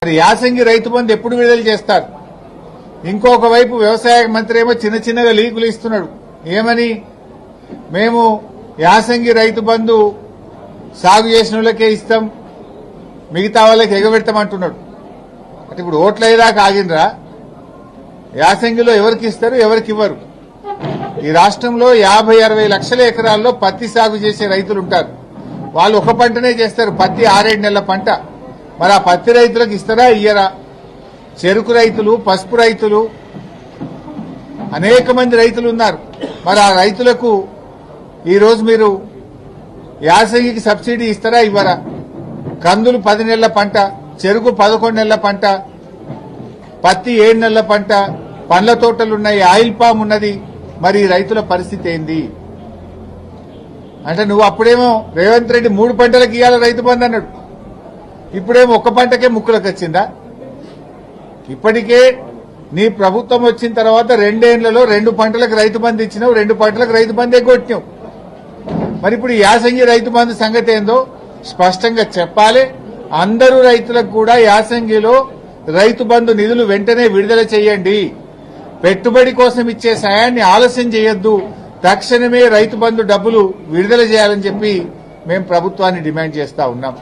మరి యాసంగి రైతు బంధు ఎప్పుడు విడుదల చేస్తారు? ఇంకొక వైపు వ్యవసాయ మంత్రి ఏమో చిన్న చిన్నగా లీకులు ఇస్తున్నాడు. ఏమని? మేము యాసంగి రైతు బంధు సాగు చేసిన వాళ్ళకే ఇస్తాం, మిగతా వాళ్ళకి ఎగబెడతామంటున్నాడు. అంటే ఇప్పుడు ఓట్లు అయ్యేదాకా ఆగినరా? యాసంగిలో ఎవరికి ఇస్తారు, ఎవరికి ఇవ్వరు? ఈ రాష్ట్రంలో 50-60 లక్షల ఎకరాల్లో పత్తి సాగు చేసే రైతులు ఉంటారు. వాళ్ళు ఒక పంటనే చేస్తారు, పత్తి 6-7 నెలల పంట. మరి ఆ పత్తి రైతులకు ఇస్తారా, ఇయ్యరా? చెరుకు రైతులు, పసుపు రైతులు, అనేక మంది రైతులు ఉన్నారు. మరి ఆ రైతులకు ఈరోజు మీరు యాసంగికి సబ్సిడీ ఇస్తారా, ఇవ్వరా? కందులు 10 నెలల పంట, చెరుకు 11 నెలల పంట, పత్తి 7 నెలల పంట, పండ్ల తోటలున్నాయి, ఆయిల్ పామ్ ఉన్నది. మరి ఈ రైతుల పరిస్థితి ఏంది? అంటే నువ్వు అప్పుడేమో రేవంత్ రెడ్డి 3 పంటలకు ఇవ్వాలి రైతు బంధు అన్నాడు, ఇప్పుడేమో ఒక్క పంటకే ముక్కులకు వచ్చిందా? ఇప్పటికే నీ ప్రభుత్వం వచ్చిన తర్వాత 2 ఏళ్లలో 2 పంటలకు రైతు బంధు ఇచ్చినావు, 2 పంటలకు రైతు బంధు ఎగ్గొట్టినావు. మరి ఇప్పుడు యాసంగి రైతు బంధు సంగతి ఏందో స్పష్టంగా చెప్పాలి. అందరూ రైతులకు కూడా యాసంగిలో రైతు బంధు నిధులు వెంటనే విడుదల చేయండి. పెట్టుబడి కోసం ఇచ్చే సాయాన్ని ఆలస్యం చేయొద్దు. తక్షణమే రైతు బంధు డబ్బులు విడుదల చేయాలని చెప్పి మేము ప్రభుత్వాన్ని డిమాండ్ చేస్తా ఉన్నాం.